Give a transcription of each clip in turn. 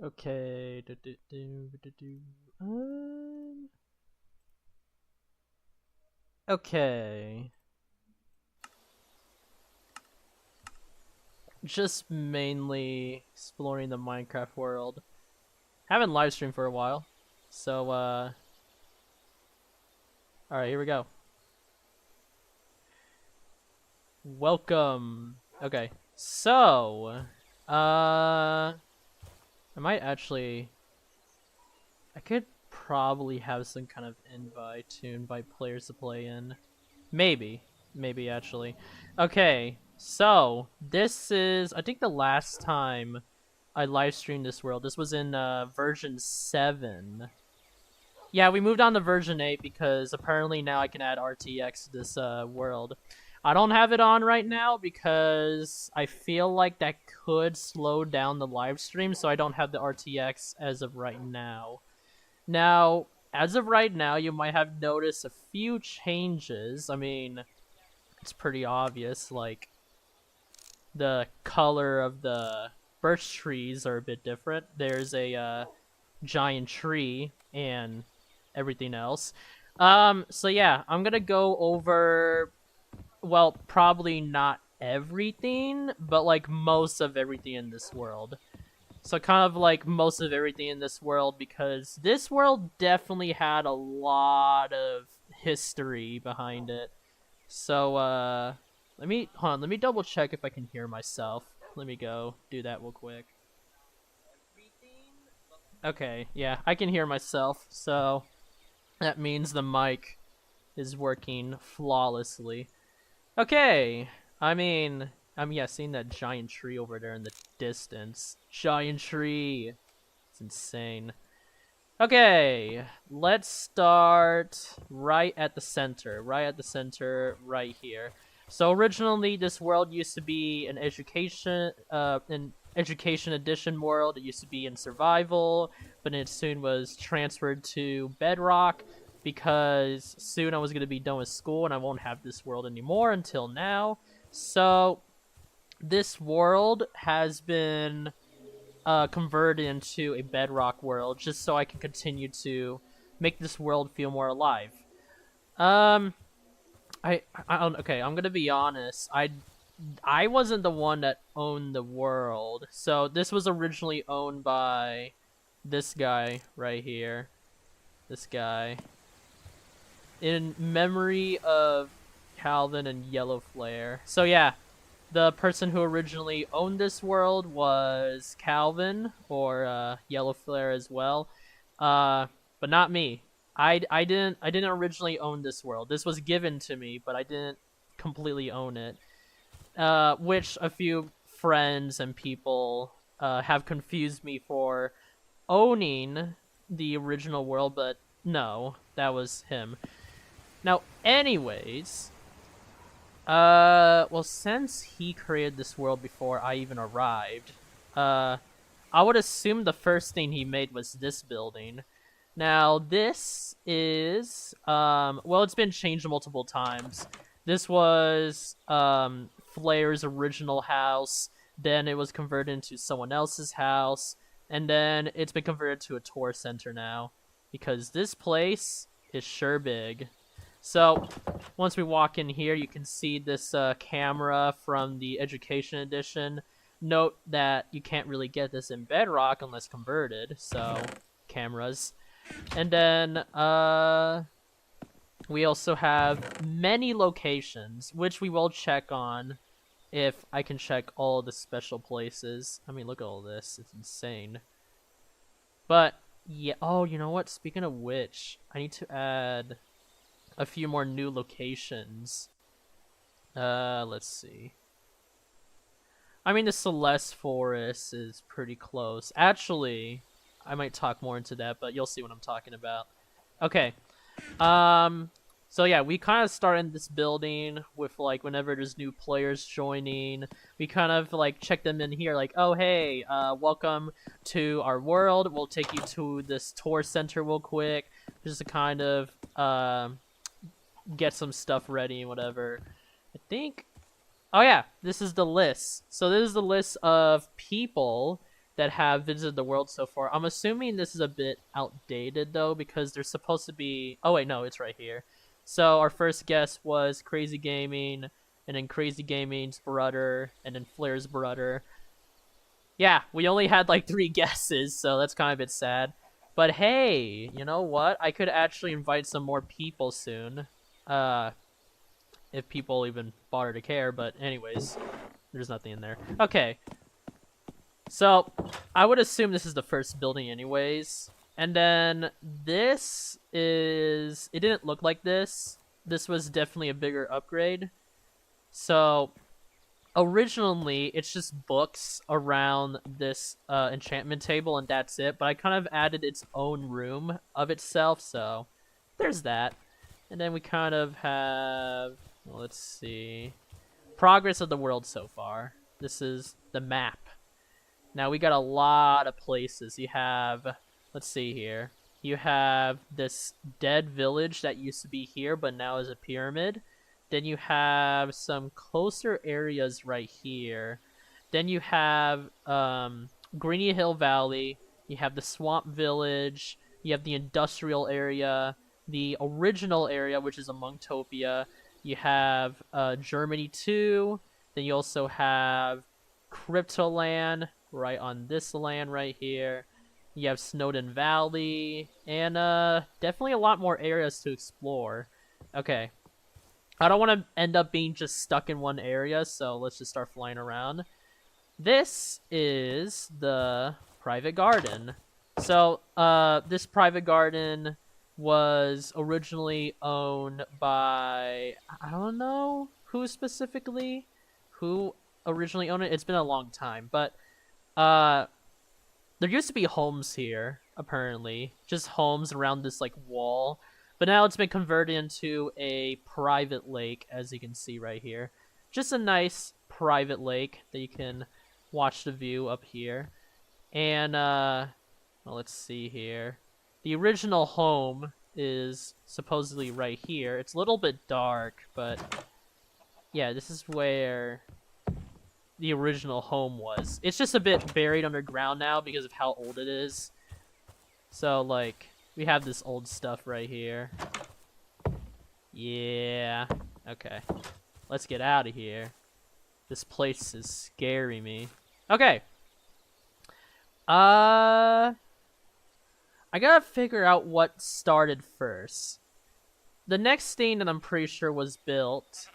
Okay. Okay. Just mainly exploring the Minecraft world. Haven't live streamed for a while. So, alright, here we go. Welcome. Okay. So, I might actually. I could probably have some kind of invite to invite players to play in. Maybe. Maybe, actually. Okay, so, this is, I think, the last time I live streamed this world. This was in version 7. Yeah, we moved on to version 8 because apparently now I can add RTX to this world. I don't have it on right now because I feel like that could slow down the live stream, so I don't have the RTX as of right now. Now, as of right now, you might have noticed a few changes. I mean, it's pretty obvious, like, the color of the birch trees are a bit different. There's a giant tree and everything else. So yeah, I'm gonna go over, well, probably not everything, but like most of everything in this world. So kind of like most of everything in this world, because this world definitely had a lot of history behind it. So let me double check if I can hear myself. Let me go do that real quick. Okay, yeah, I can hear myself, so that means the mic is working flawlessly. Okay, yeah, seeing that giant tree over there in the distance. Giant tree. It's insane. Okay, let's start right at the center. Right here. So originally, this world used to be an education edition world. It used to be in survival, but it soon was transferred to Bedrock because soon I was gonna be done with school and I won't have this world anymore until now. So this world has been converted into a Bedrock world just so I can continue to make this world feel more alive. Um, okay, I'm gonna be honest. I wasn't the one that owned the world, so this was originally owned by this guy right here. This guy, in memory of Calvin and Yellow Flare. So yeah, the person who originally owned this world was Calvin, or Yellow Flare as well, but not me. I didn't originally own this world. This was given to me, but I didn't completely own it. Which a few friends and people have confused me for owning the original world, but no, that was him. Now, anyways, well, since he created this world before I even arrived, I would assume the first thing he made was this building. Now, this is, well, it's been changed multiple times. This was, Flair's original house, then it was converted into someone else's house, and then it's been converted to a tour center now, because this place is sure big. So, once we walk in here, you can see this camera from the Education Edition. Note that you can't really get this in Bedrock unless converted, so cameras. And then we also have many locations, which we will check on if I can check all the special places. I mean, look at all this. It's insane. But, yeah. Oh, you know what? Speaking of which, I need to add a few more new locations. Let's see. I mean, the Celeste Forest is pretty close. Actually, I might talk more into that, but you'll see what I'm talking about. Okay. So yeah, we kind of start in this building with, like, whenever there's new players joining, we kind of like check them in here, like, oh hey, welcome to our world. We'll take you to this tour center real quick, just to kind of get some stuff ready and whatever. I think. Oh yeah, this is the list. So this is the list of people that have visited the world so far. I'm assuming this is a bit outdated though, because there's supposed to be. Oh wait, no, it's right here. So our first guest was Crazy Gaming, and then Crazy Gaming's brother, and then Flair's brother. Yeah, we only had like 3 guesses, so that's kind of a bit sad. But hey, you know what? I could actually invite some more people soon. If people even bother to care, but anyways, there's nothing in there. Okay. So, I would assume this is the first building anyways. And then this is... It didn't look like this. This was definitely a bigger upgrade. So, originally, it's just books around this enchantment table, and that's it. But I kind of added its own room of itself, so there's that. And then we kind of have... Well, let's see. Progress of the world so far. This is the map. Now, we got a lot of places. You have... Let's see here. You have this dead village that used to be here, but now is a pyramid. Then you have some closer areas right here. Then you have Greeny Hill Valley. You have the Swamp Village. You have the industrial area. The original area, which is Amongtopia. You have Germany 2. Then you also have Cryptoland right on this land right here. You have Snowden Valley. And definitely a lot more areas to explore. Okay. I don't want to end up being just stuck in one area, so let's just start flying around. This is the private garden. So, this private garden was originally owned by... I don't know who specifically, who originally owned it. It's been a long time, but there used to be homes here, apparently. Just homes around this, like, wall. But now it's been converted into a private lake, as you can see right here. Just a nice private lake that you can watch the view up here. And, well, let's see here. The original home is supposedly right here. It's a little bit dark, but yeah, this is where the original home was. It's just a bit buried underground now because of how old it is. So, like... We have this old stuff right here. Yeah. Okay. Let's get out of here. This place is scaring me. Okay. I gotta figure out what started first. The next thing that I'm pretty sure was built.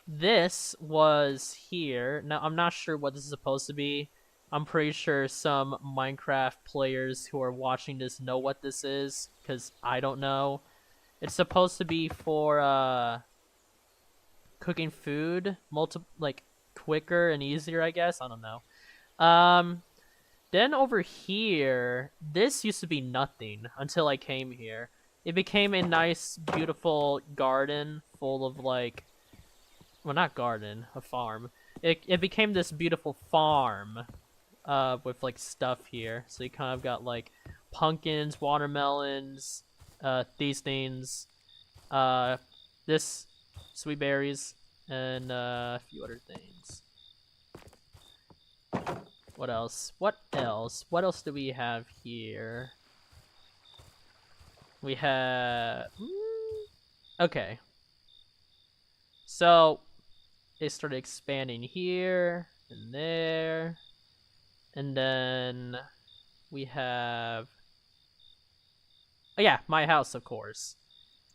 This was here. Now, I'm not sure what this is supposed to be. I'm pretty sure some Minecraft players who are watching this know what this is, because I don't know. It's supposed to be for cooking food, like quicker and easier, I guess. I don't know. Then over here, this used to be nothing until I came here. It became a nice, beautiful garden full of like, well, not garden, a farm. It became this beautiful farm. With like stuff here, so you kind of got like pumpkins, watermelons, these things, this sweet berries, and a few other things. What else? What else? What else do we have here? We have... Okay. So, they started expanding here, and there. And then we have... Oh yeah, my house, of course.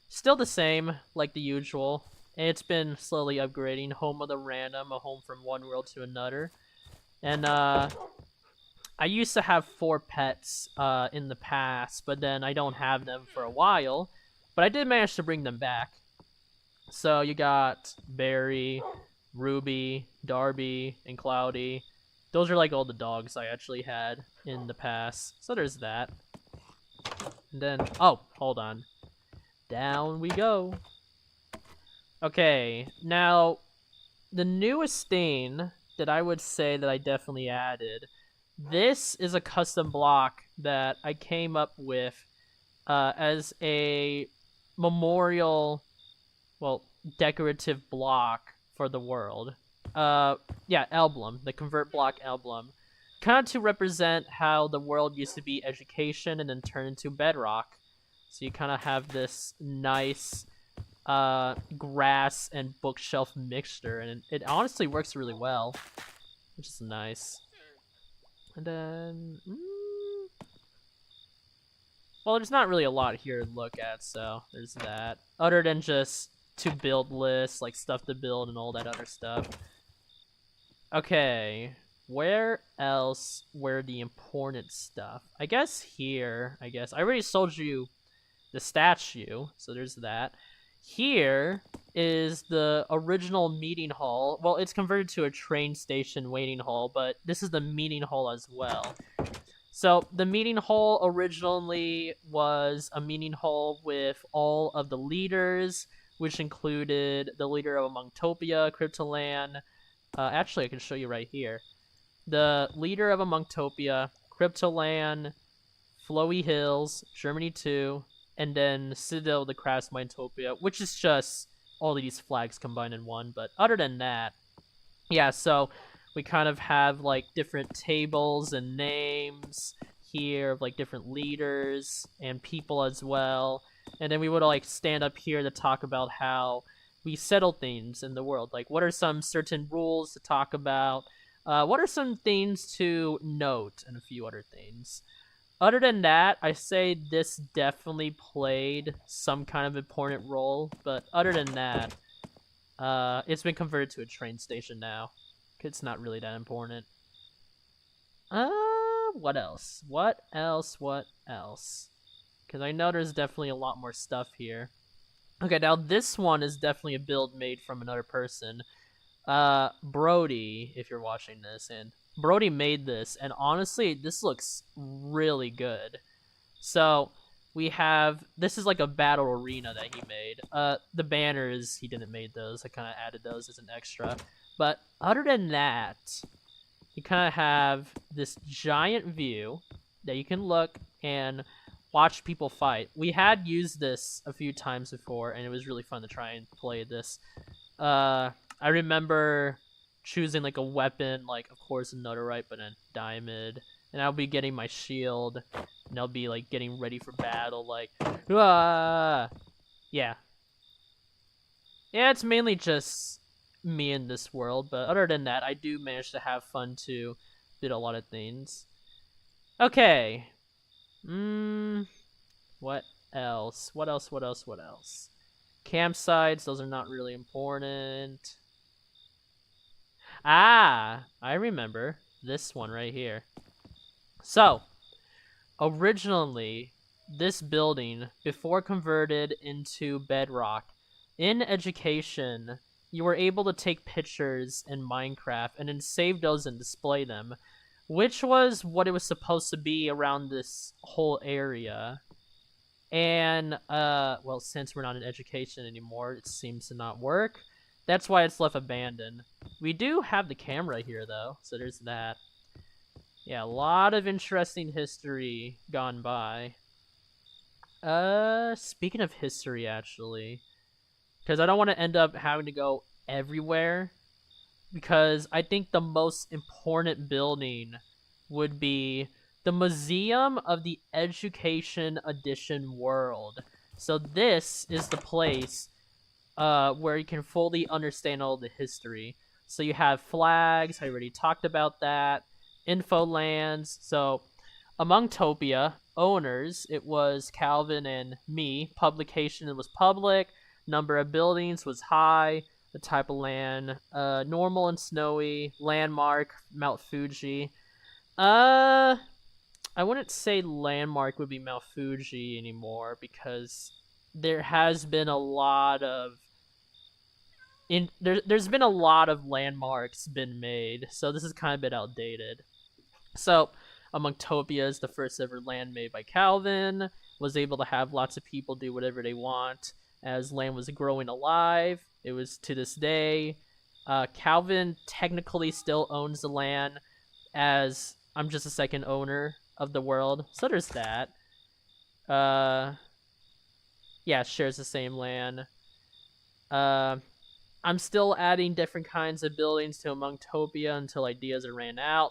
Still the same, like the usual. And it's been slowly upgrading. Home of the random, a home from one world to another. And I used to have 4 pets in the past, but then I don't have them for a while. But I did manage to bring them back. So you got Barry, Ruby, Darby, and Cloudy. Those are like all the dogs I actually had in the past. So there's that. And then, oh, hold on. Down we go. Okay, now, the newest thing that I would say that I definitely added, this is a custom block that I came up with as a memorial, well, decorative block for the world. Yeah, emblem, the convert block emblem. kind of to represent how the world used to be education and then turn into Bedrock. So you kind of have this nice grass and bookshelf mixture, and it honestly works really well, which is nice. And then, well, there's not really a lot here to look at, so there's that. Other than just to build lists, like stuff to build and all that other stuff. Okay, where else were the important stuff? I guess here, I already sold you the statue, so there's that. Here is the original meeting hall. Well, it's converted to a train station waiting hall, but this is the meeting hall as well. So the meeting hall originally was a meeting hall with all of the leaders, which included the leader of Amongtopia, Cryptoland. Actually, I can show you right here. The leader of Amongtopia, Cryptoland, Flowy Hills, Germany 2, and then Citadel of the Crafts Mindtopia, which is just all of these flags combined in one. But other than that, yeah, so we kind of have like different tables and names here of like different leaders and people as well. And then we would like stand up here to talk about how we settle things in the world. Like, what are some certain rules to talk about? What are some things to note, and a few other things. Other than that, I say this definitely played some kind of important role. But other than that, it's been converted to a train station now. It's not really that important. What else? What else? Because I know there's definitely a lot more stuff here. Okay, now this one is definitely a build made from another person. Brody, if you're watching this, and Brody made this, and honestly, this looks really good. So, we have, this is like a battle arena that he made. The banners, he didn't make those. I kind of added those as an extra. But other than that, you kind of have this giant view that you can look and watch people fight. We had used this a few times before, and it was really fun to try and play this. I remember choosing like a weapon, like of course Netherite, but a diamond, and I'll be getting my shield, and I'll be like getting ready for battle, like, yeah. Yeah, it's mainly just me in this world, but other than that, I do manage to have fun too. Did a lot of things. Okay. What else? What else? Campsites, those are not really important. Ah, I remember this one right here. So, originally, this building, before converted into Bedrock, in education, you were able to take pictures in Minecraft and then save those and display them, which was what it was supposed to be around this whole area. And, well, since we're not in education anymore, it seems to not work. That's why it's left abandoned. We do have the camera here, though, so there's that. Yeah, a lot of interesting history gone by. Speaking of history, actually, because I don't want to end up having to go everywhere, because I think the most important building would be the Museum of the Education Edition World. So this is the place where you can fully understand all the history. So you have flags, I already talked about that, info lands. So Amongtopia, owners, it was Calvin and me. Publication, it was public. Number of buildings was high. The type of land, normal and snowy. Landmark, Mount Fuji. I wouldn't say landmark would be Mount Fuji anymore, because there has been a lot of there's been a lot of landmarks been made, so this is kind of a bit outdated. So Amongtopia is the first ever land made by Calvin, was able to have lots of people do whatever they want as land was growing alive. It was to this day. Calvin technically still owns the land, as I'm just a second owner of the world, so there's that. Yeah, shares the same land. I'm still adding different kinds of buildings to Amongtopia until ideas are ran out.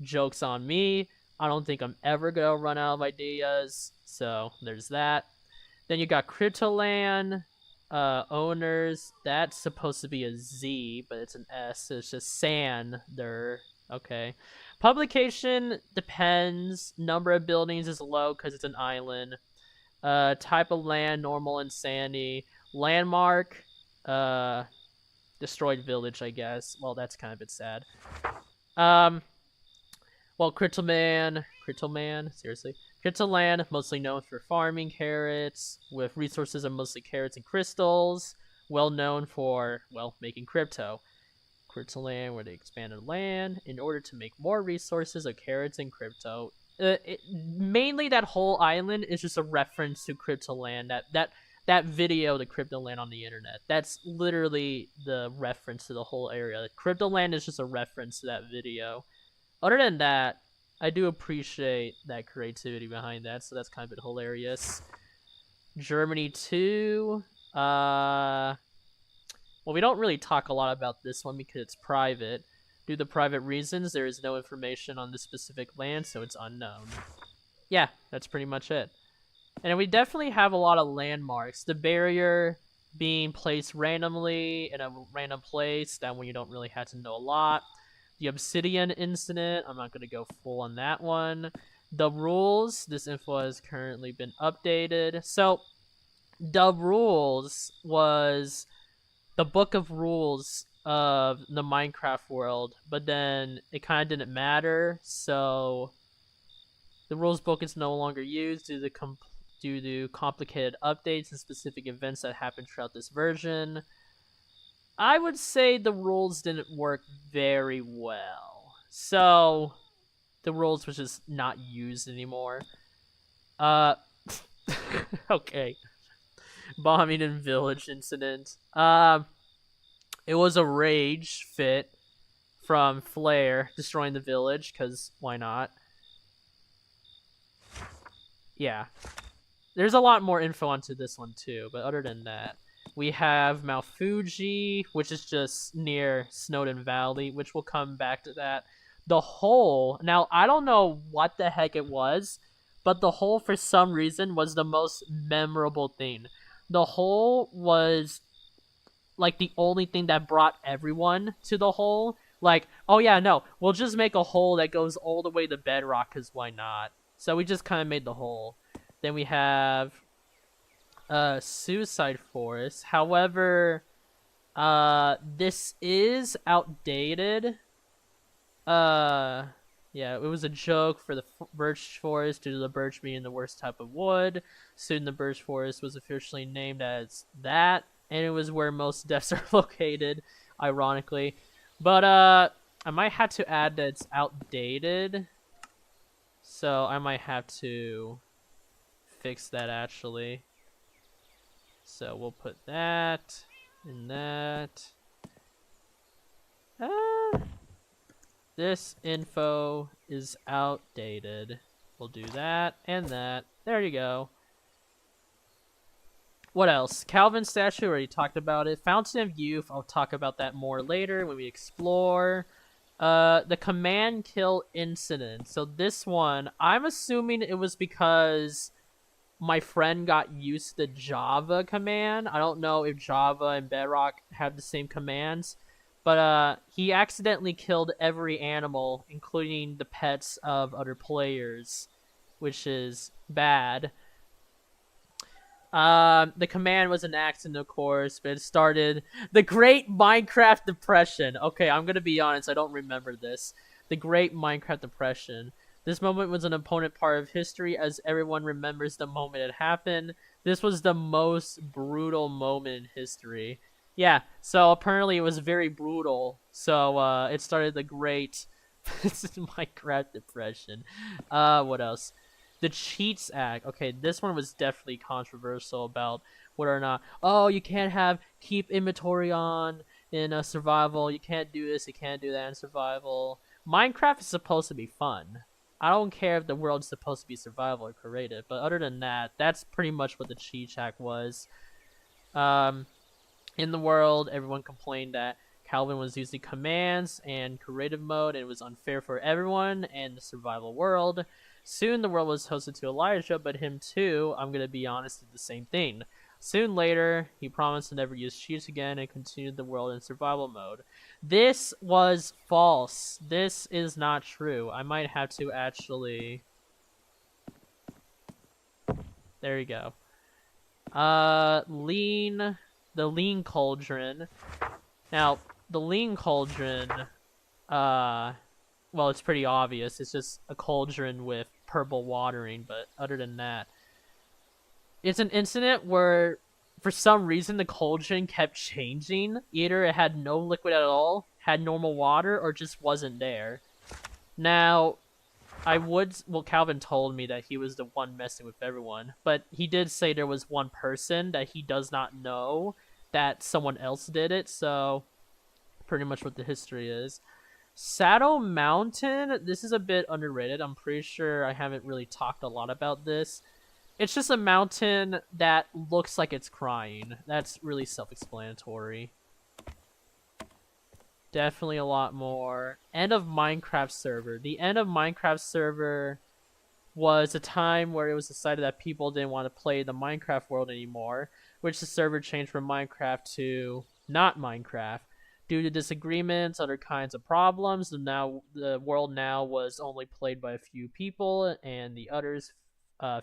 Joke's on me. I don't think I'm ever gonna run out of ideas. So there's that. Then you got Cryptoland owners. That's supposed to be a Z, but it's an S. So it's just Sander. Okay. Publication depends. Number of buildings is low because it's an island. Type of land, normal and sandy. Landmark, destroyed village, I guess. Well, that's kind of a bit sad. Well, Cryptoman, seriously. Cryptoland, mostly known for farming carrots, with resources of mostly carrots and crystals. Well known for, well, making crypto. Cryptoland, where they expanded land in order to make more resources of carrots and crypto. Mainly that whole island is just a reference to Cryptoland. That video, the Cryptoland on the internet. That's literally the reference to the whole area. Cryptoland is just a reference to that video. Other than that, I do appreciate that creativity behind that, so that's kind of a bit hilarious. Germany 2. Well, we don't really talk a lot about this one because it's private. Due to private reasons, there is no information on this specific land, so it's unknown. Yeah, that's pretty much it. And we definitely have a lot of landmarks. The barrier being placed randomly in a random place, that one you don't really have to know a lot. The obsidian incident, I'm not going to go full on that one. The rules, this info has currently been updated. So, the rules was the book of rules of the Minecraft world, but then it kind of didn't matter, so the rules book is no longer used due to complicated updates and specific events that happened throughout this version. I would say the rules didn't work very well, so the rules was just not used anymore. Okay. Bombing and village incident. It was a rage fit from Flare destroying the village, because why not? Yeah. There's a lot more info onto this one too, but other than that, we have Mount Fuji, which is just near Snowden Valley, which we'll come back to that. The hole, now I don't know what the heck it was, but the hole for some reason was the most memorable thing. The hole was like the only thing that brought everyone to the hole. Like, oh yeah, no, we'll just make a hole that goes all the way to bedrock, because why not? So we just kind of made the hole. Then we have Suicide Forest. However, this is outdated. Yeah, it was a joke for the birch forest due to the birch being the worst type of wood. Soon the birch forest was officially named as that, and it was where most deaths are located, ironically. But I might have to add that it's outdated, so I might have to fix that actually. So we'll put that and that. This info is outdated. We'll do that and that. There you go. What else? Calvin statue, already talked about it. Fountain of Youth, I'll talk about that more later when we explore. The command kill incident. So this one, I'm assuming it was because my friend got used to the Java command. I don't know if Java and Bedrock have the same commands. But he accidentally killed every animal, including the pets of other players, which is bad. The command was an accident, of course, but it started the Great Minecraft Depression. Okay, I'm gonna be honest, I don't remember this. The Great Minecraft Depression. This moment was an important part of history, as everyone remembers the moment it happened. This was the most brutal moment in history. Yeah, so apparently it was very brutal. So it started the Great Minecraft Depression. What else? The Cheats Act. Okay, this one was definitely controversial about whether or not, oh, you can't keep inventory on in survival. You can't do this, you can't do that in survival. Minecraft is supposed to be fun. I don't care if the world's supposed to be survival or creative, but other than that, that's pretty much what the Cheats Act was. In the world, everyone complained that Calvin was using commands and creative mode, and it was unfair for everyone and the survival world. Soon the world was hosted to Elijah, but him too, I'm gonna be honest, did the same thing. Soon later, he promised to never use cheats again and continued the world in survival mode. This was false. This is not true. I might have to actually... There you go. The Lean Cauldron. Now, the Lean Cauldron, well, it's pretty obvious. It's just a cauldron with purple watering, but other than that, it's an incident where, for some reason, the cauldron kept changing. Either it had no liquid at all, had normal water, or just wasn't there. Now, Calvin told me that he was the one messing with everyone, but he did say there was one person that he does not know that someone else did it, so pretty much what the history is. Saddle Mountain, this is a bit underrated. I'm pretty sure I haven't really talked a lot about this. It's just a mountain that looks like it's crying. That's really self-explanatory. Definitely a lot more. End of Minecraft server. The end of Minecraft server was a time where it was decided that people didn't want to play the Minecraft world anymore, which the server changed from Minecraft to not Minecraft. Due to disagreements, other kinds of problems, the world now was only played by a few people, and the others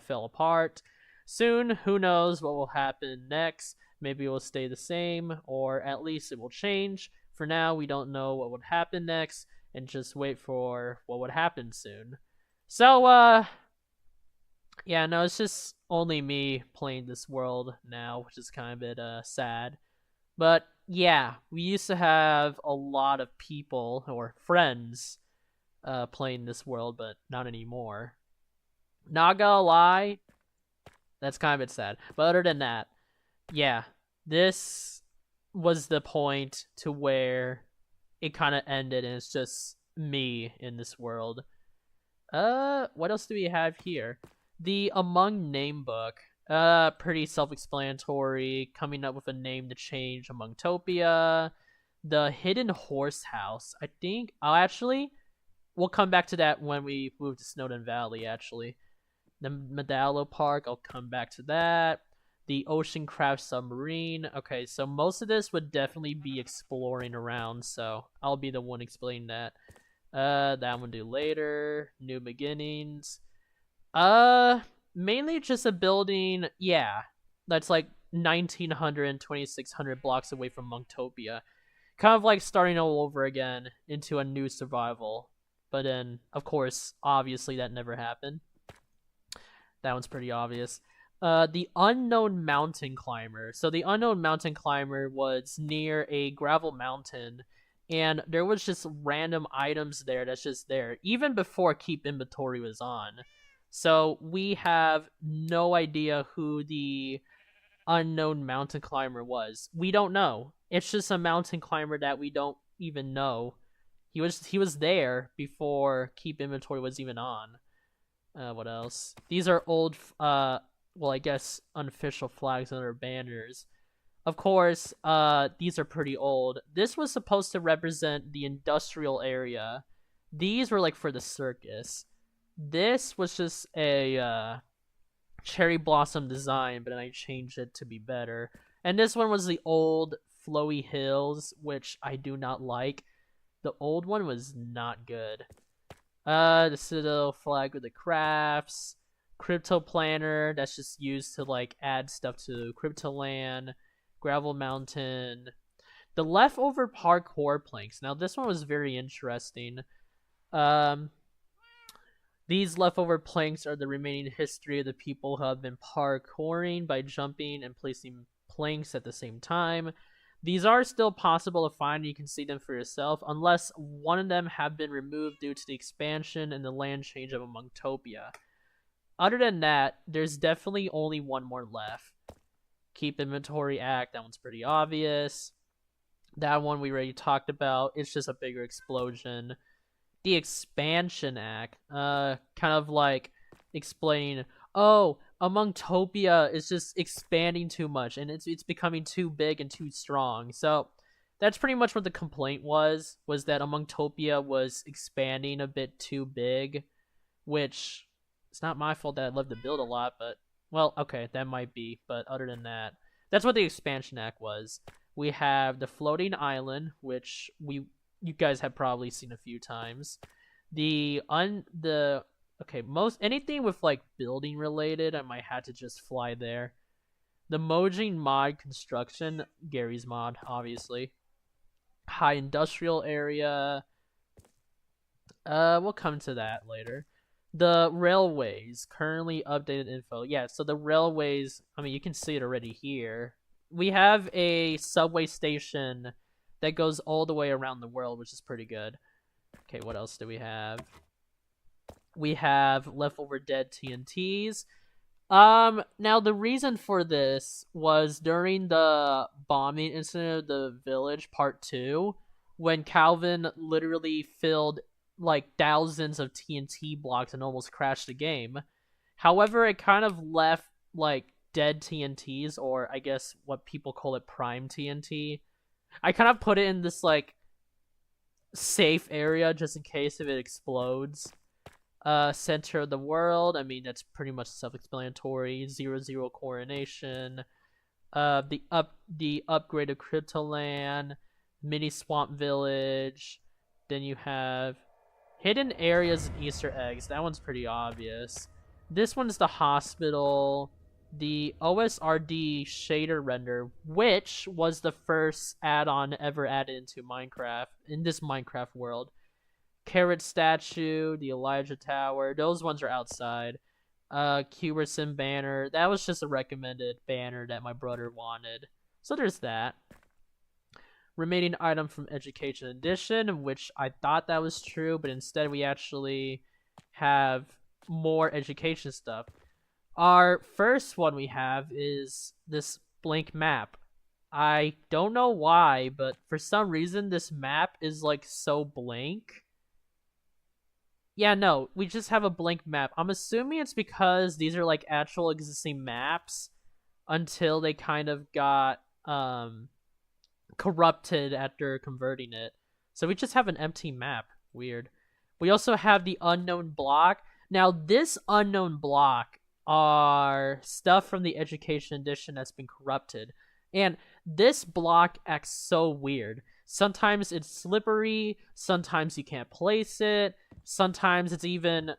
fell apart. Soon, who knows what will happen next. Maybe it will stay the same, or at least it will change. For now, we don't know what would happen next, and just wait for what would happen soon. So, yeah, no, it's just only me playing this world now, which is kind of a bit sad. But yeah, we used to have a lot of people or friends playing this world, but not anymore. Not gonna lie, that's kind of a bit sad. But other than that, yeah, this was the point to where it kind of ended, and it's just me in this world. What else do we have here? The Among name book. Pretty self-explanatory, coming up with a name to change Amongtopia. The Hidden Horse House. I think, we'll come back to that when we move to Snowden Valley, actually. The Medallo Park, I'll come back to that. The Oceancraft Submarine. Okay, so most of this would definitely be exploring around, so I'll be the one explaining that. That one do later. New Beginnings. Mainly just a building, yeah, that's like 1900 and 2600 blocks away from Monktopia. Kind of like starting all over again into a new survival. But then, of course, obviously that never happened. That one's pretty obvious. The Unknown Mountain Climber. So the Unknown Mountain Climber was near a gravel mountain, and there was just random items there that's just there, even before Keep Inventory was on. So we have no idea who the Unknown Mountain Climber was. We don't know. It's just a mountain climber that we don't even know. He was there before Keep Inventory was even on. What else? These are old, well, I guess unofficial flags and other banners. Of course, these are pretty old. This was supposed to represent the industrial area. These were like for the circus. This was just a cherry blossom design, but then I changed it to be better. And this one was the old flowy hills, which I do not like. The old one was not good. The Citadel flag with the crafts. Crypto Planner, that's just used to like add stuff to Cryptoland. Gravel Mountain. The leftover parkour planks. Now this one was very interesting. These leftover planks are the remaining history of the people who have been parkouring by jumping and placing planks at the same time. These are still possible to find, and you can see them for yourself, unless one of them have been removed due to the expansion and the land change of Amongtopia. Other than that, there's definitely only one more left. Keep Inventory Act, that one's pretty obvious. That one we already talked about. It's just a bigger explosion. The Expansion Act, kind of like explaining, oh, Amongtopia is just expanding too much and it's becoming too big and too strong. So that's pretty much what the complaint was that Amongtopia was expanding a bit too big, which it's not my fault that I'd love to build a lot, but well, okay, that might be, but other than that, that's what the expansion act was. We have the floating island, which you guys have probably seen a few times. The okay, most anything with like building related, I might have to just fly there. The Mojang mod construction, Gary's mod, obviously. High industrial area. We'll come to that later. The railways, currently updated info. Yeah, so the railways, I mean, you can see it already here. We have a subway station that goes all the way around the world, which is pretty good. Okay, what else do we have? We have leftover dead TNTs. Now the reason for this was during the bombing incident of the village, part 2, when Calvin literally filled like thousands of TNT blocks and almost crashed the game. However, it kind of left like dead TNTs, or I guess what people call it, prime TNT. I kind of put it in this like safe area just in case if it explodes. Center of the world, I mean, that's pretty much self-explanatory. 0-0 coronation. The upgrade of Cryptoland, mini swamp village. Then you have hidden areas and Easter eggs. That one's pretty obvious. This one's the hospital. The OSRD shader render, which was the first add-on ever added into Minecraft, in this Minecraft world. Carrot statue, the Elijah Tower, those ones are outside. Cuberson banner, that was just a recommended banner that my brother wanted. So there's that. Remaining item from Education Edition, which I thought that was true, but instead we actually have more education stuff. Our first one we have is this blank map. I don't know why, but for some reason this map is like so blank. Yeah, no, we just have a blank map. I'm assuming it's because these are like actual existing maps until they kind of got corrupted after converting it. So we just have an empty map. Weird. We also have the unknown block. Now this unknown block are stuff from the Education Edition that's been corrupted. And this block acts so weird. Sometimes it's slippery, sometimes you can't place it, sometimes it's even...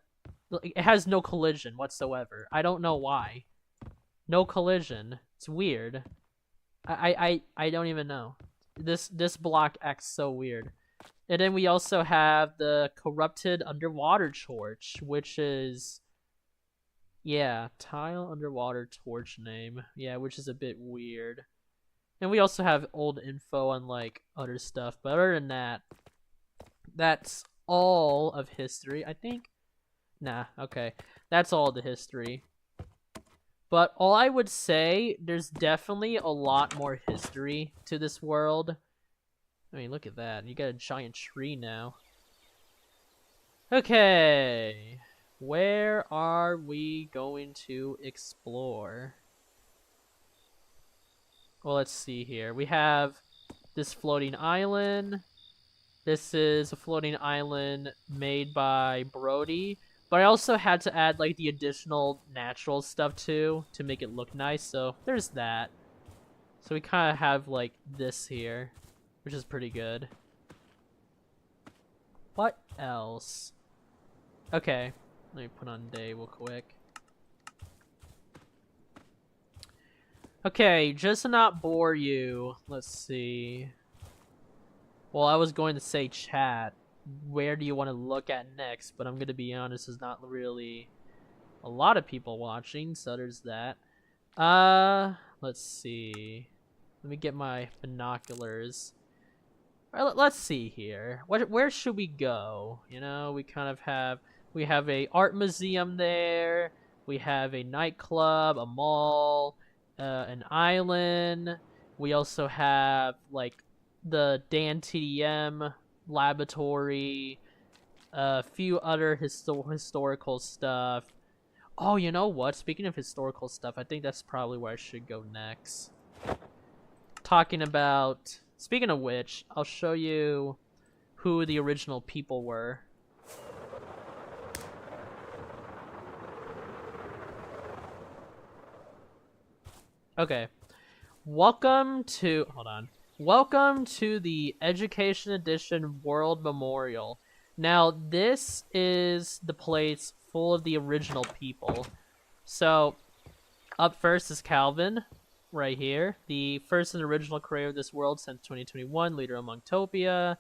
it has no collision whatsoever. I don't know why. No collision. It's weird. I don't even know. This block acts so weird. And then we also have the corrupted underwater torch, which is... yeah, tile underwater torch name. Yeah, which is a bit weird. And we also have old info on like other stuff, but other than that, that's all of history, I think. Nah, okay. That's all the history. But all I would say, there's definitely a lot more history to this world. I mean, look at that. You got a giant tree now. Okay. Where are we going to explore? Well, let's see here. We have this floating island. This is a floating island made by Brody. But I also had to add like the additional natural stuff too to make it look nice. So there's that. So we kind of have like this here, which is pretty good. What else? Okay, let me put on day real quick. Okay, just to not bore you, let's see. Well, I was going to say chat. Where do you want to look at next? But I'm going to be honest, there's not really a lot of people watching, so there's that. Let's see. Let me get my binoculars. All right, let's see here. Where should we go? You know, we kind of have... we have a art museum there. We have a nightclub, a mall... an island. We also have like the Dan TDM laboratory, a few other historical stuff. Oh, you know what? Speaking of historical stuff, I think that's probably where I should go next. Talking about Speaking of which, I'll show you who the original people were. Okay. Welcome to the Education Edition World Memorial. Now, this is the place full of the original people. So, up first is Calvin, right here. The first and original creator of this world since 2021, leader among Topia.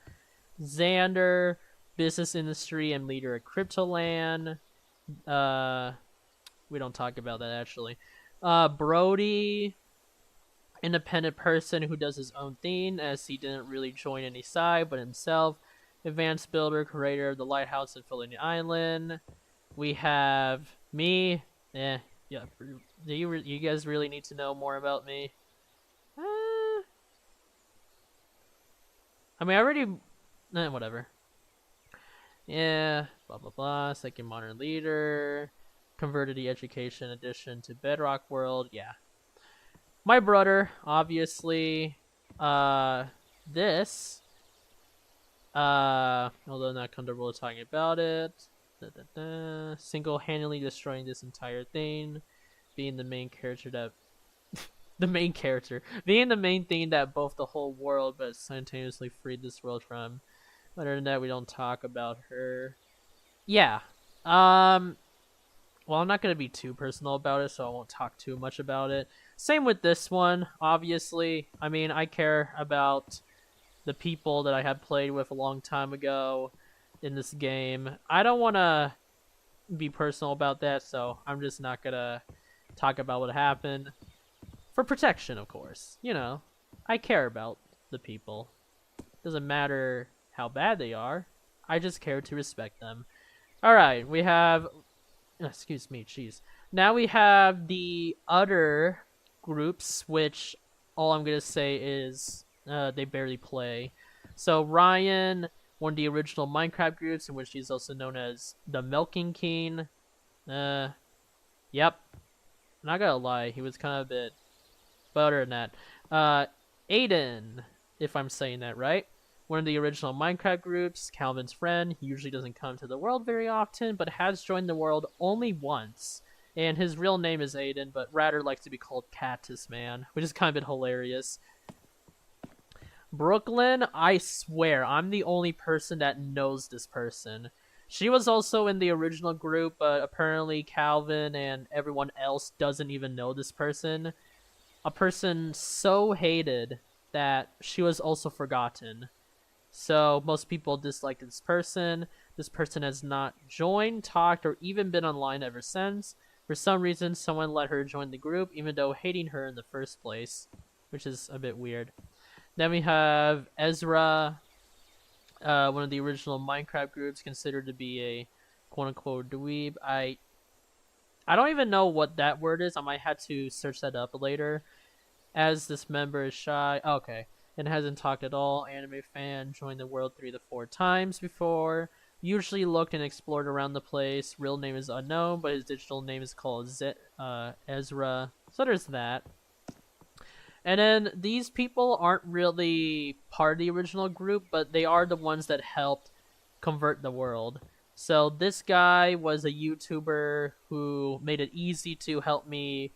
Xander, business industry and leader at Cryptoland. We don't talk about that, actually. Brody, independent person who does his own thing, as he didn't really join any side but himself. Advanced builder, creator of the lighthouse in Philadelphia Island. We have me. Yeah. Do you guys really need to know more about me? I mean, I already. Whatever. Yeah. Blah blah blah. Second modern leader. Converted the Education Edition to Bedrock World. Yeah. My brother, obviously. This. Although not comfortable talking about it. Single-handedly destroying this entire thing, being the main character that being the main thing that both the whole world but simultaneously freed this world from. Other than that, we don't talk about her. Yeah. Well, I'm not gonna be too personal about it, so I won't talk too much about it. Same with this one, obviously. I mean, I care about the people that I had played with a long time ago in this game. I don't want to be personal about that, so I'm just not gonna talk about what happened. For protection, of course. You know, I care about the people. Doesn't matter how bad they are. I just care to respect them. Alright, we have... Excuse me, jeez. Now we have the other groups, which all I'm gonna say is they barely play. So Ryan, one of the original Minecraft groups, in which he's also known as the Milking King. Yep. Not gonna lie, he was kind of a bit better than that. Aiden, if I'm saying that right. One of the original Minecraft groups, Calvin's friend. He usually doesn't come to the world very often, but has joined the world only once. And his real name is Aiden, but rather likes to be called Cactus Man, which is kind of hilarious. Brooklyn, I swear, I'm the only person that knows this person. She was also in the original group, but apparently Calvin and everyone else doesn't even know this person. A person so hated that she was also forgotten. So most people disliked this person. This person has not joined, talked, or even been online ever since. For some reason, someone let her join the group, even though hating her in the first place, which is a bit weird. Then we have Ezra, one of the original Minecraft groups, considered to be a quote-unquote dweeb. I don't even know what that word is. I might have to search that up later. As this member is shy. Okay. And hasn't talked at all. Anime fan, joined the world 3 to 4 times before. Usually looked and explored around the place. Real name is unknown, but his digital name is called Ezra. So there's that. And then these people aren't really part of the original group, but they are the ones that helped convert the world. So this guy was a YouTuber who made it easy to help me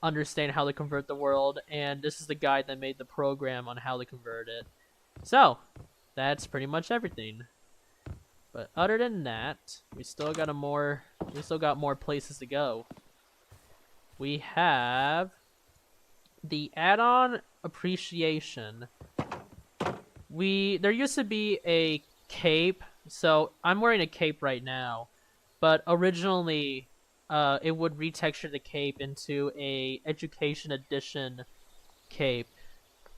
understand how to convert the world, and this is the guy that made the program on how to convert it. So, that's pretty much everything. But other than that, we still got more places to go. We have the add-on appreciation. There used to be a cape, so I'm wearing a cape right now, but originally it would retexture the cape into a Education Edition cape.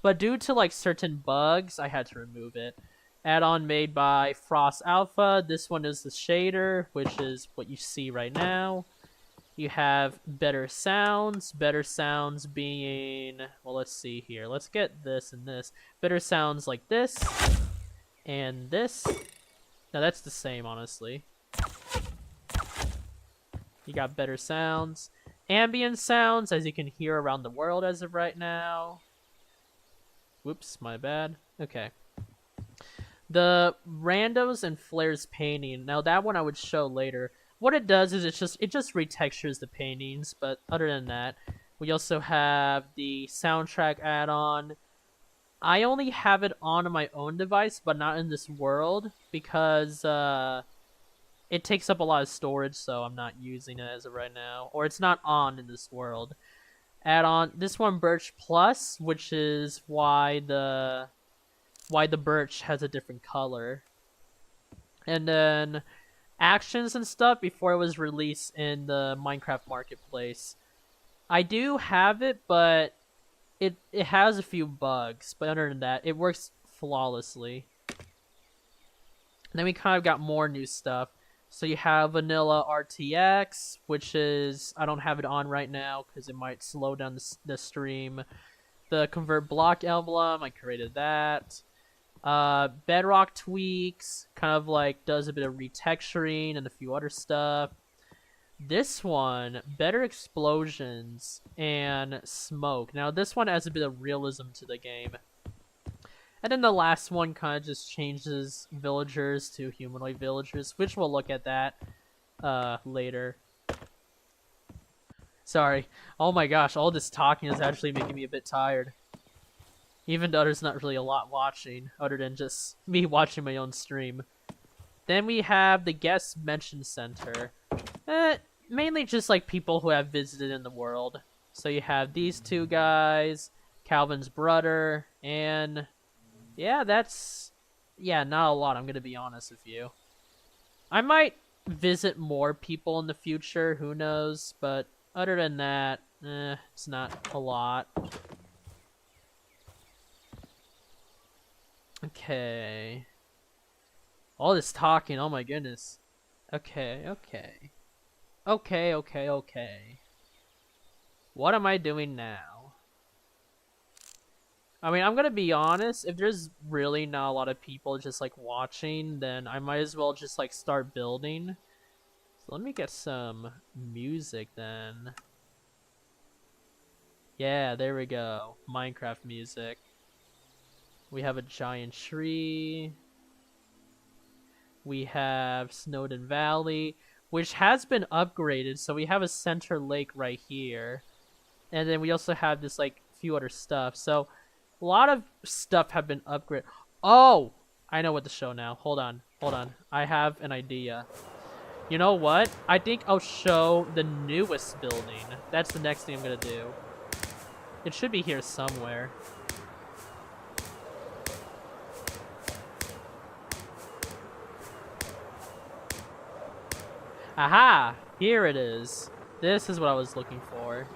But due to like certain bugs, I had to remove it. Add-on made by Frost Alpha. This one is the shader, which is what you see right now. You have better sounds being, well, let's see here. Let's get this and this. Better sounds like this and this. Now that's the same, honestly. You got better sounds. Ambient sounds, as you can hear around the world as of right now. Whoops, my bad. Okay. The randos and flares painting. Now that one I would show later. What it does is it just retextures the paintings, but other than that, we also have the soundtrack add-on. I only have it on my own device, but not in this world because it takes up a lot of storage, so I'm not using it as of right now, or it's not on in this world. Add on this one, Birch Plus, which is why the birch has a different color. And then actions and stuff before it was released in the Minecraft Marketplace. I do have it, but it has a few bugs, but other than that, it works flawlessly. And then we kind of got more new stuff. So you have Vanilla RTX, which is, I don't have it on right now because it might slow down the stream. The Convert Block emblem, I created that. Bedrock tweaks, kind of like does a bit of retexturing and a few other stuff. This one, better explosions and smoke. Now this one adds a bit of realism to the game. And then the last one kind of just changes villagers to humanoid villagers, which we'll look at that later. Sorry. Oh my gosh, all this talking is actually making me a bit tired. Even though there's not really a lot watching, other than just me watching my own stream. Then we have the Guest Mention Center. Mainly just like people who have visited in the world. So you have these two guys, Calvin's brother, and yeah, that's not a lot, I'm gonna be honest with you. I might visit more people in the future, who knows, but other than that, it's not a lot. Okay. All this talking, oh my goodness. Okay. What am I doing now? I mean, I'm gonna be honest, if there's really not a lot of people just like watching, then I might as well just like start building. So let me get some music then. Yeah, there we go. Minecraft music. We have a giant tree. We have Snowden Valley, which has been upgraded, so we have a center lake right here. And then we also have this like few other stuff. So a lot of stuff have been upgraded. Oh, I know what to show now. Hold on. I have an idea. You know what? I think I'll show the newest building. That's the next thing I'm gonna do. It should be here somewhere. Aha! Here it is. This is what I was looking for.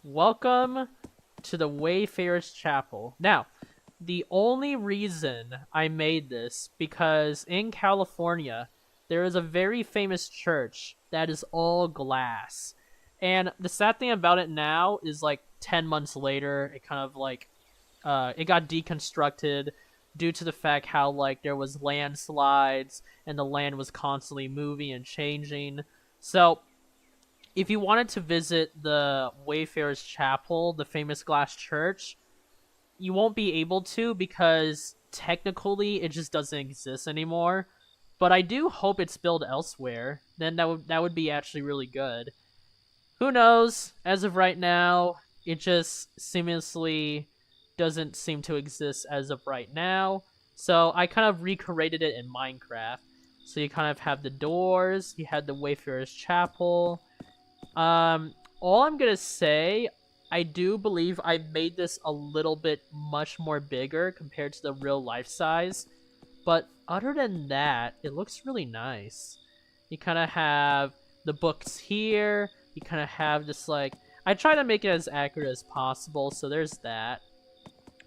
Welcome to the Wayfarer's Chapel. Now, the only reason I made this, because in California, there is a very famous church that is all glass. And the sad thing about it now is like 10 months later, it kind of like, it got deconstructed due to the fact how like there was landslides and the land was constantly moving and changing. So if you wanted to visit the Wayfarer's Chapel, the famous glass church, you won't be able to because technically it just doesn't exist anymore. But I do hope it's built elsewhere. Then that would be actually really good. Who knows? As of right now, it just seamlessly doesn't seem to exist as of right now. So I kind of recreated it in Minecraft. So you kind of have the doors, you had the Wayfarer's Chapel. All I'm gonna say, I do believe I made this a little bit much more bigger compared to the real life size. But other than that, it looks really nice. You kind of have the books here. You kind of have this like, I try to make it as accurate as possible. So there's that.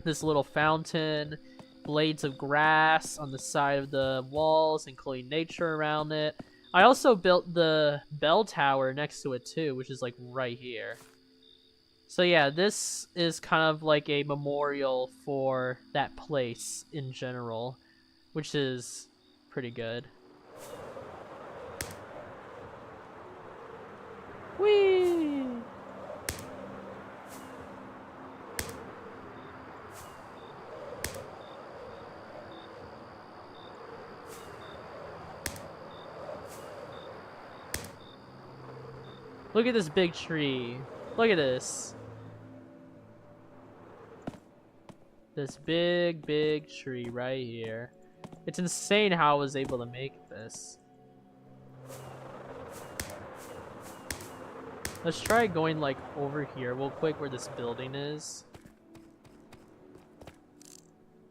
This little fountain, blades of grass on the side of the walls, including nature around it. I also built the bell tower next to it too, which is like right here. So yeah, this is kind of like a memorial for that place in general, which is pretty good. Whee! Look at this big tree. Look at this. This big, big tree right here. It's insane how I was able to make this. Let's try going like over here real quick where this building is.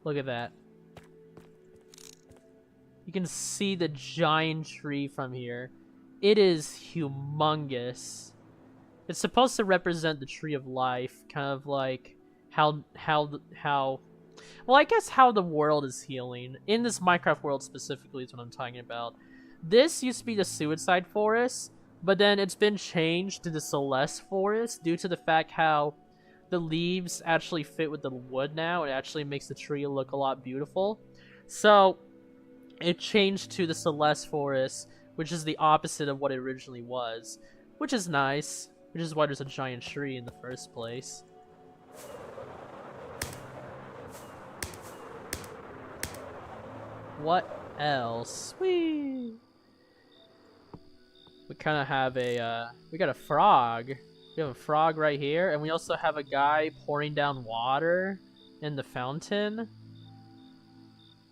Look at that. You can see the giant tree from here. It is humongous. It's supposed to represent the tree of life, kind of like how well, I guess how the world is healing. In this Minecraft world specifically is what I'm talking about. This used to be the Suicide Forest, but then it's been changed to the Celeste Forest due to the fact how the leaves actually fit with the wood now. It actually makes the tree look a lot beautiful. So it changed to the Celeste Forest, which is the opposite of what it originally was, which is nice, which is why there's a giant tree in the first place. What else? Whee! We kind of have a, we got a frog. We have a frog right here, and we also have a guy pouring down water in the fountain.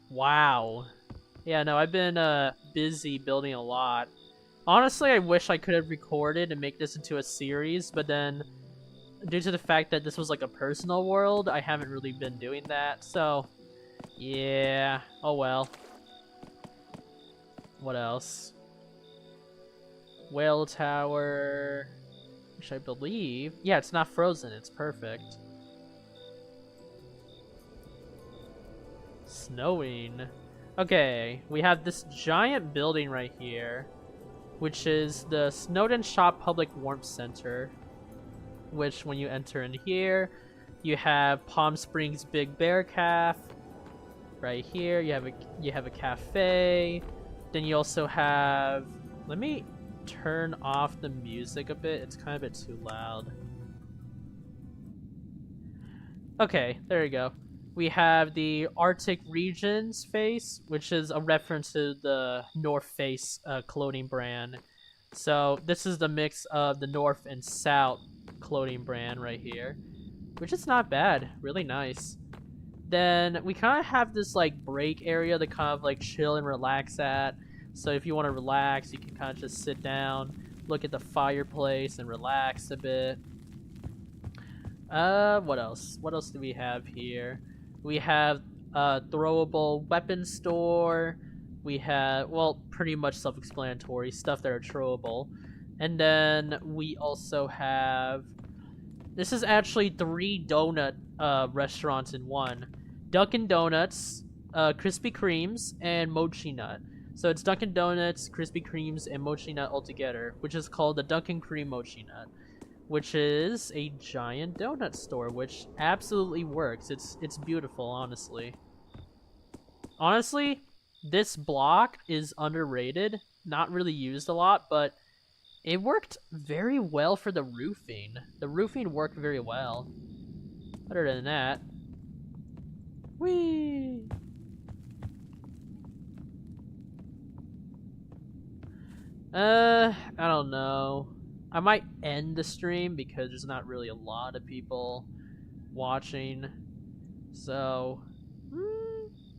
Wow. Yeah, no, I've been busy building a lot. Honestly, I wish I could have recorded and make this into a series, but then due to the fact that this was like a personal world, I haven't really been doing that, so yeah, oh well. What else? Whale tower, which I believe, yeah, it's not frozen, it's perfect. Snowing. Okay, we have this giant building right here, which is the Snowden Shop Public Warmth Center, which when you enter in here, you have Palm Springs Big Bear Caf. Right here, you have a cafe. Then you also have, let me turn off the music a bit. It's kind of a bit too loud. Okay, there you go. We have the Arctic Regions face, which is a reference to the North Face clothing brand. So this is the mix of the North and South clothing brand right here, which is not bad, really nice. Then we kind of have this like break area to kind of like chill and relax at. So if you want to relax, you can kind of just sit down, look at the fireplace, and relax a bit. What else? What else do we have here? We have a throwable weapon store. We have, well, pretty much self-explanatory, stuff that are throwable. And then we also have, this is actually 3 donut restaurants in one. Dunkin' Donuts, Krispy Kremes, and Mochi Nut. So it's Dunkin' Donuts, Krispy Kremes, and Mochi Nut all together, which is called the Dunkin' Cream Mochi Nut, which is a giant donut store, which absolutely works. It's beautiful, honestly. Honestly, this block is underrated, not really used a lot, but it worked very well for the roofing. The roofing worked very well. Other than that, whee! I don't know. I might end the stream because there's not really a lot of people watching. So,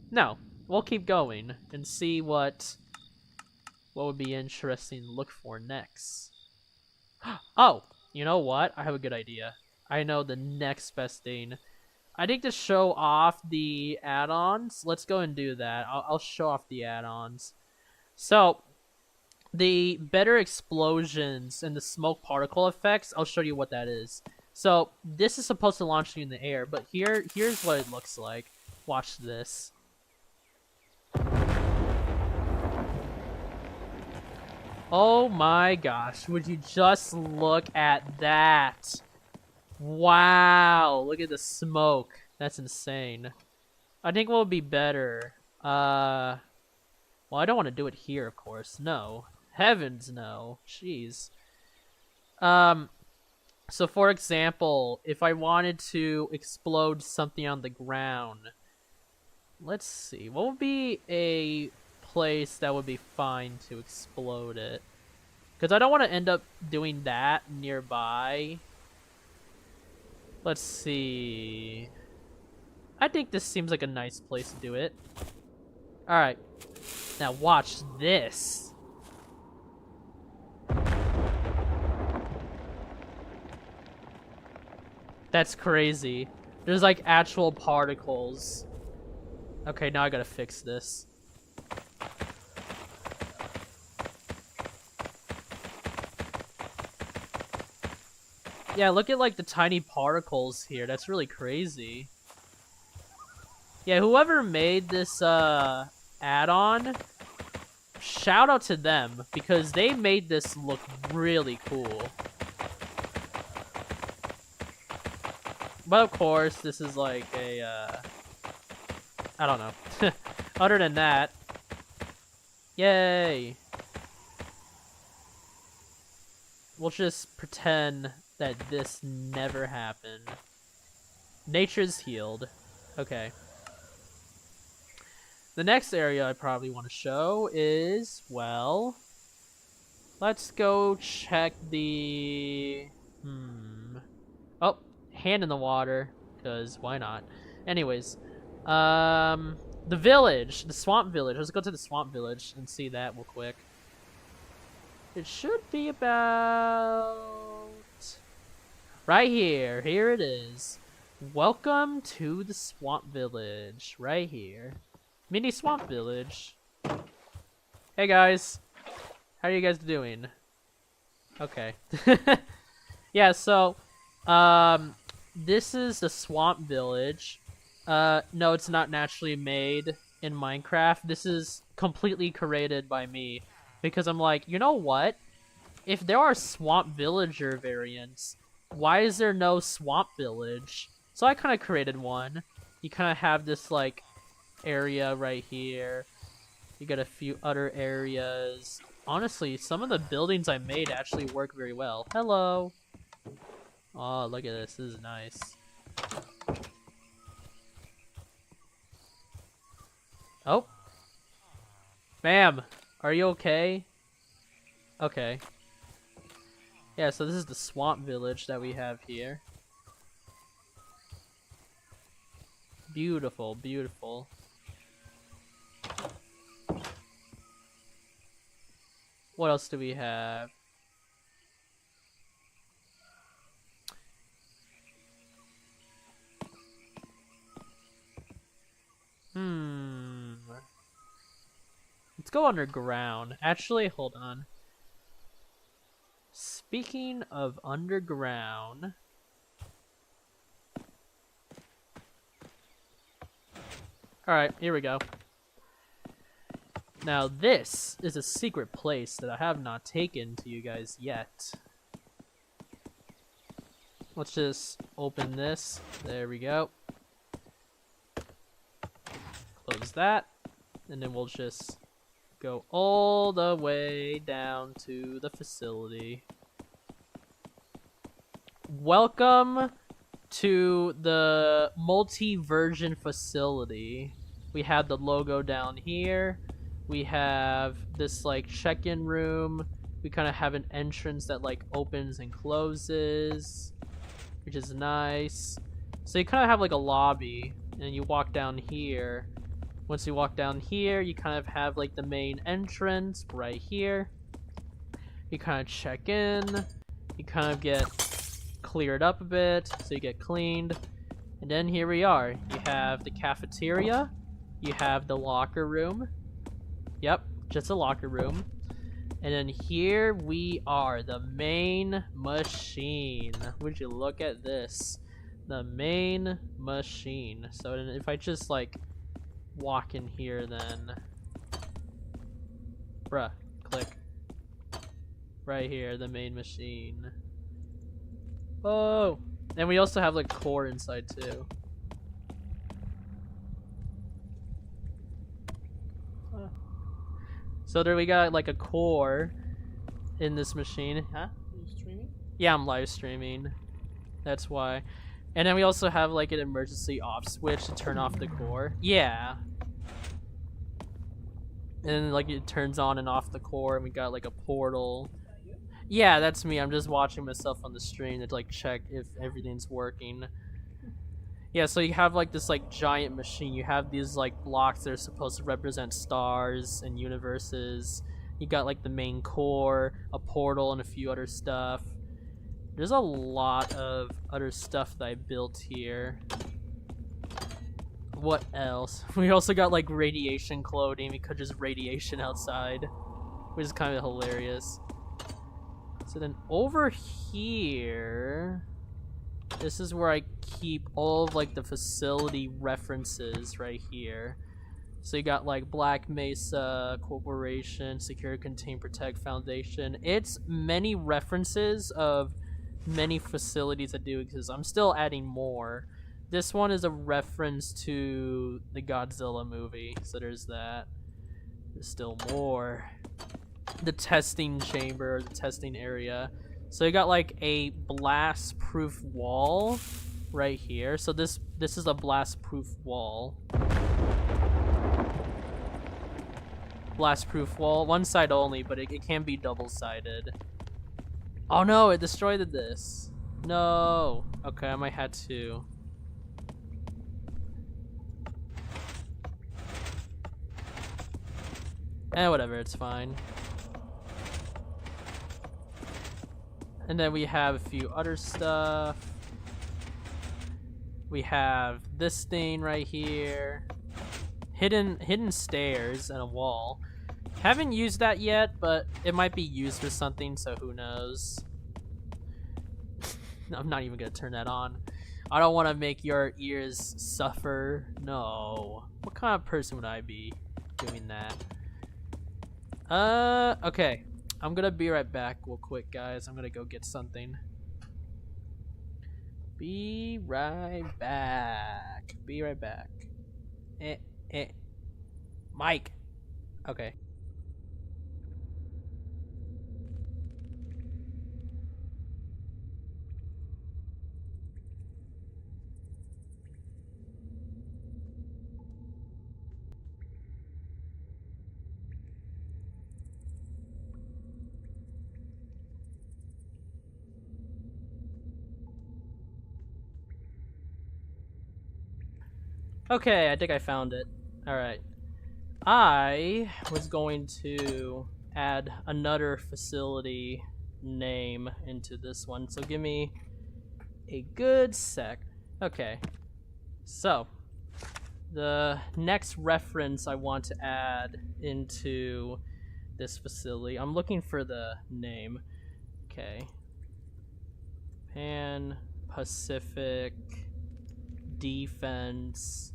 no, we'll keep going and see what would be interesting to look for next. Oh, you know what? I have a good idea. I know the next best thing. I think to show off the add-ons, let's go and do that. I'll show off the add-ons. So, the better explosions and the smoke particle effects, I'll show you what that is. So, this is supposed to launch you in the air, but here's what it looks like. Watch this. Oh my gosh, would you just look at that? Wow, look at the smoke. That's insane. I think what would be better, well, I don't want to do it here, of course. No. Heavens no. Jeez. So for example, if I wanted to explode something on the ground, let's see, what would be a place that would be fine to explode it? Because I don't want to end up doing that nearby. Let's see. I think this seems like a nice place to do it. Alright. Now watch this. That's crazy. There's like actual particles. Okay, now I gotta fix this. Yeah, look at like the tiny particles here. That's really crazy. Yeah, whoever made this add-on, shout out to them because they made this look really cool. But of course, this is like a I don't know. Other than that, yay. We'll just pretend that this never happened. Nature's healed. Okay. The next area I probably want to show is, well, let's go check the... Oh, hand in the water, because why not? Anyways, the village, the swamp village. Let's go to the swamp village and see that real quick. It should be about... right here. Here it is. Welcome to the swamp village. Right here. Mini swamp village. Hey guys. How are you guys doing? Okay. Yeah, so, this is the swamp village. No, it's not naturally made in Minecraft. This is completely created by me. Because I'm like, you know what? If there are swamp villager variants, why is there no swamp village? So I kind of created one. You kind of have this like area right here. You got a few other areas. Honestly, some of the buildings I made actually work very well. Hello. Oh, look at this. This is nice. Oh. Bam. Are you okay? Okay. Yeah, so this is the swamp village that we have here. Beautiful, beautiful. What else do we have? Let's go underground. Actually, hold on. Speaking of underground... Alright, here we go. Now this is a secret place that I have not taken to you guys yet. Let's just open this. There we go. Close that. And then we'll just go all the way down to the facility. Welcome to the multi-version facility. We have the logo down here. We have this like check-in room. We kind of have an entrance that like opens and closes, which is nice. So you kind of have like a lobby, and you walk down here. Once you walk down here, you kind of have like the main entrance right here. You kind of check in. You kind of get cleared up a bit, so you get cleaned. And then here we are. You have the cafeteria. You have the locker room. Yep, just a locker room. And then here we are, the main machine. Would you look at this? The main machine. So then if I just like walk in here, then bruh, click right here, the main machine. Oh, and we also have like core inside too. So there we got like a core in this machine. Huh? Are you streaming? Yeah, I'm live streaming. That's why. And then we also have like an emergency off switch to turn off the core. Yeah. And then like it turns on and off the core, and we got like a portal. Yeah, that's me. I'm just watching myself on the stream to like check if everything's working. Yeah, so you have like this like giant machine. You have these like blocks that are supposed to represent stars and universes. You got like the main core, a portal, and a few other stuff. There's a lot of other stuff that I built here. What else? We also got like radiation clothing because there's radiation outside, which is kind of hilarious. So then over here, this is where I keep all of like the facility references right here. So you got like Black Mesa Corporation, Secure, Contain, Protect Foundation. It's many references of many facilities that do exist. I'm still adding more. This one is a reference to the Godzilla movie, so there's that. There's still more. The testing chamber, the testing area. So you got like a blast-proof wall right here. So this is a blast-proof wall. Blast-proof wall, one side only, but it can be double-sided. Oh no, it destroyed this. No. Okay, I might have to. Whatever, it's fine. And then we have a few other stuff. We have this thing right here. Hidden stairs and a wall. Haven't used that yet, but it might be used for something, so who knows. I'm not even gonna turn that on. I don't want to make your ears suffer. No. What kind of person would I be doing that? Okay. I'm gonna be right back real quick, guys. I'm gonna go get something. Be right back. Be right back. Mike. Okay. Okay, I think I found it. Alright. I was going to add another facility name into this one, so give me a good sec. Okay. So, the next reference I want to add into this facility, I'm looking for the name. Okay. Pan Pacific Defense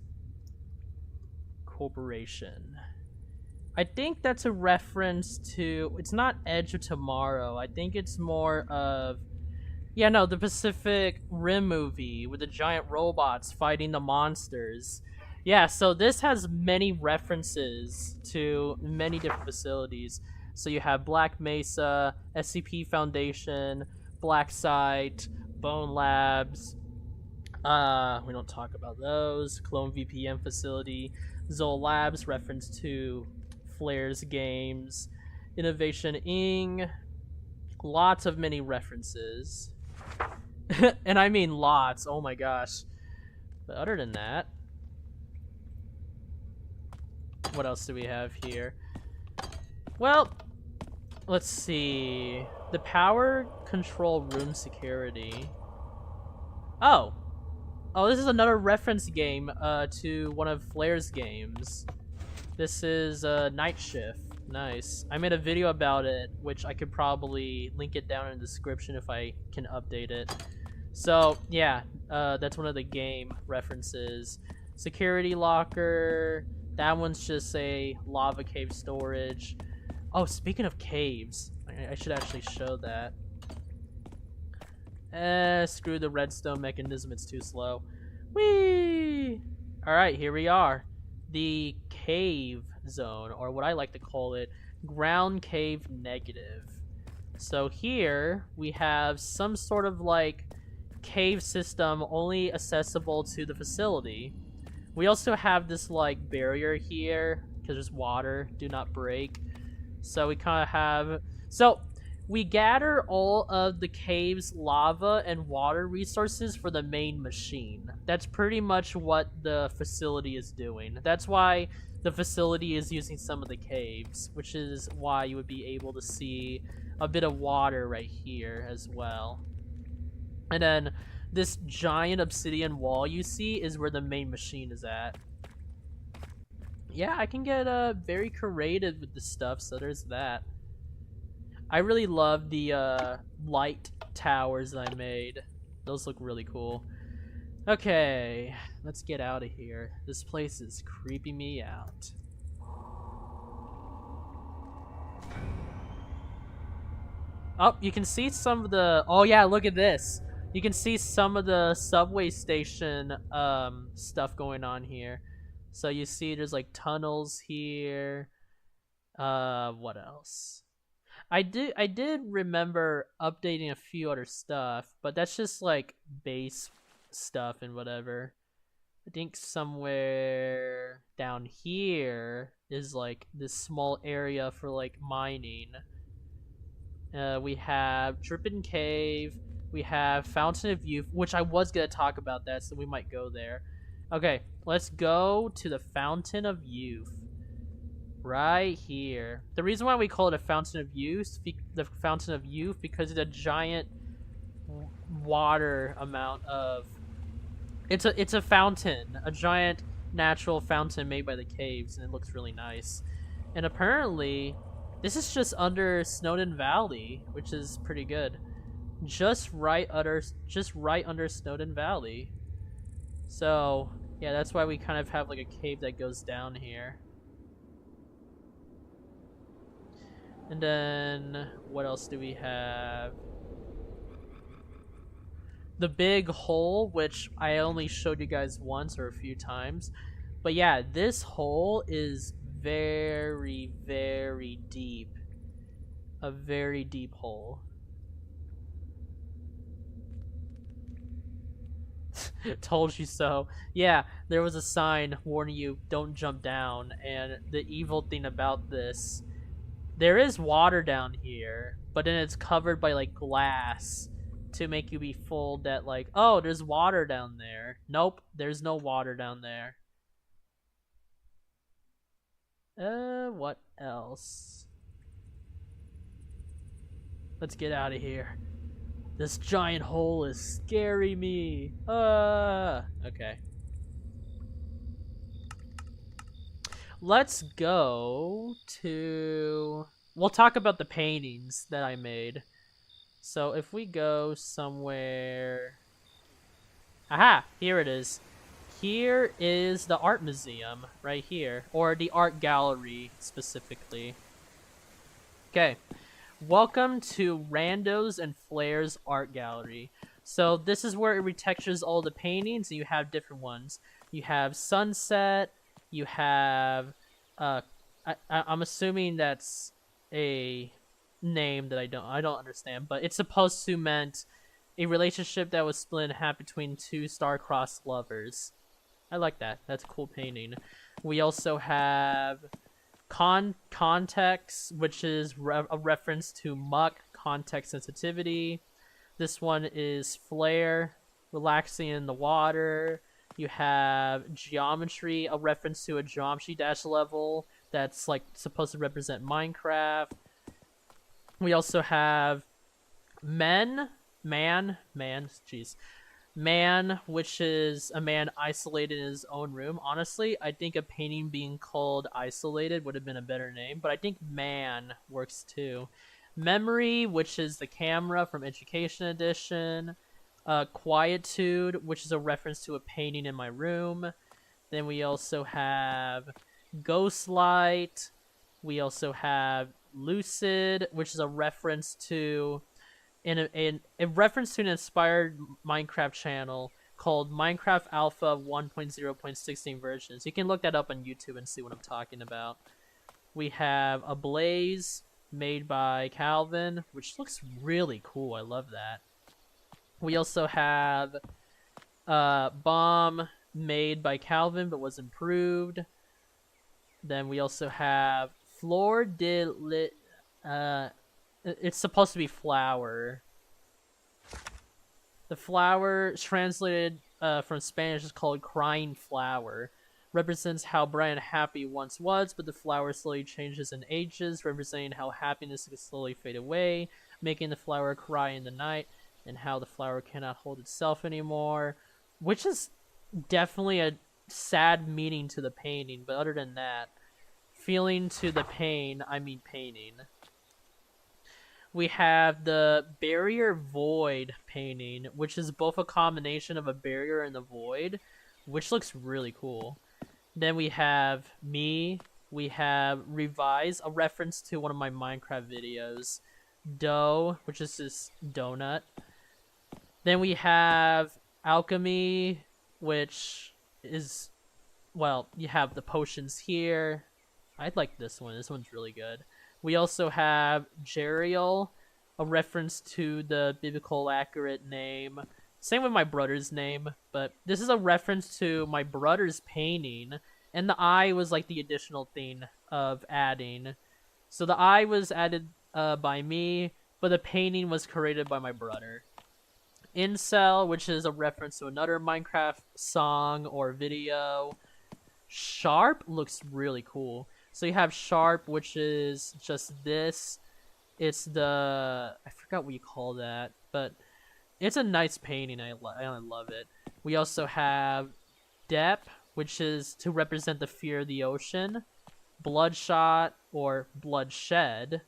Corporation. I think that's a reference to, it's not Edge of Tomorrow. I think it's more of, yeah, no, the Pacific Rim movie with the giant robots fighting the monsters. Yeah, so this has many references to many different facilities. So you have Black Mesa, SCP Foundation, Black Site, Bone Labs. We don't talk about those. Clone VPN facility, Zol Labs, reference to Flare's games, Innovation Ing. Lots of many references. And I mean lots, oh my gosh. But other than that, what else do we have here? Well, let's see. The power control room security. Oh, this is another reference game to one of Flare's games. This is Night Shift. Nice. I made a video about it, which I could probably link it down in the description if I can update it. So, yeah, that's one of the game references. Security locker. That one's just a lava cave storage. Oh, speaking of caves, I should actually show that. Screw the redstone mechanism, it's too slow. Whee! Alright, here we are. The cave zone, or what I like to call it, ground cave negative. So here, we have some sort of like cave system only accessible to the facility. We also have this like barrier here, because there's water, do not break. So we kind of have... So, we gather all of the cave's lava and water resources for the main machine. That's pretty much what the facility is doing. That's why the facility is using some of the caves, which is why you would be able to see a bit of water right here as well. And then this giant obsidian wall you see is where the main machine is at. Yeah, I can get very creative with the stuff, so there's that. I really love the light towers that I made. Those look really cool. Okay, let's get out of here. This place is creeping me out. Oh, you can see some of the... Oh yeah, look at this. You can see some of the subway station stuff going on here. So you see there's like tunnels here. What else? I did remember updating a few other stuff, but that's just like base stuff and whatever. I think somewhere down here is like this small area for like mining. We have Dripping Cave. We have Fountain of Youth, which I was gonna talk about that, so we might go there. Okay, let's go to the Fountain of Youth. Right here. The reason why we call it a Fountain of Youth, because it's a giant water amount of... It's a fountain, a giant natural fountain made by the caves, and it looks really nice. And apparently, this is just under Snowdin Valley, which is pretty good. Just right under Snowdin Valley. So, yeah, that's why we kind of have like a cave that goes down here. And then, what else do we have? The big hole, which I only showed you guys once or a few times. But yeah, this hole is very, very deep. A very deep hole. Told you so. Yeah, there was a sign warning you, don't jump down. And the evil thing about this... There is water down here, but then it's covered by like glass to make you be fooled that like, oh, there's water down there. Nope, there's no water down there. What else? Let's get out of here. This giant hole is scaring me. Okay. Let's go to... We'll talk about the paintings that I made. So if we go somewhere... Aha! Here it is. Here is the art museum, right here. Or the art gallery, specifically. Okay. Welcome to Randos and Flair's art gallery. So this is where it retextures all the paintings, and you have different ones. You have Sunset... You have, I'm assuming that's a name that I don't understand, but it's supposed to meant a relationship that was split in half between two star-crossed lovers. I like that. That's a cool painting. We also have Context, which is a reference to Muck, context sensitivity. This one is Flair, relaxing in the water. You have Geometry, a reference to a Geometry Dash level that's like supposed to represent Minecraft. We also have Man, which is a man isolated in his own room. Honestly, I think a painting being called Isolated would have been a better name, but I think Man works too. Memory, which is the camera from Education Edition. Quietude, which is a reference to a painting in my room. Then we also have Ghostlight. We also have Lucid, which is a reference to a reference to an inspired Minecraft channel called Minecraft Alpha 1.0.16 versions. You can look that up on YouTube and see what I'm talking about. We have Ablaze, made by Calvin, which looks really cool. I love that. We also have Bomb, made by Calvin but was improved. Then we also have Flor de Lit. It's supposed to be flower. The flower, translated from Spanish, is called crying flower. Represents how bright and happy once was, but the flower slowly changes and ages, representing how happiness can slowly fade away, making the flower cry in the night, and how the flower cannot hold itself anymore. Which is definitely a sad meaning to the painting, but other than that, feeling to the pain, I mean painting. We have the Barrier Void painting, which is both a combination of a barrier and the void, which looks really cool. Then we have me. We have Revise, a reference to one of my Minecraft videos. Dough, which is this donut. Then we have Alchemy, which is, well, you have the potions here. I like this one. This one's really good. We also have Jeriel, a reference to the biblical accurate name. Same with my brother's name, but this is a reference to my brother's painting, and the eye was like the additional thing of adding. So the eye was added by me, but the painting was created by my brother. Incel, which is a reference to another Minecraft song or video. Sharp looks really cool. So you have Sharp, which is just this. It's the... I forgot what you call that, but it's a nice painting. I love it. We also have Depth, which is to represent the fear of the ocean. Bloodshot, or Bloodshed.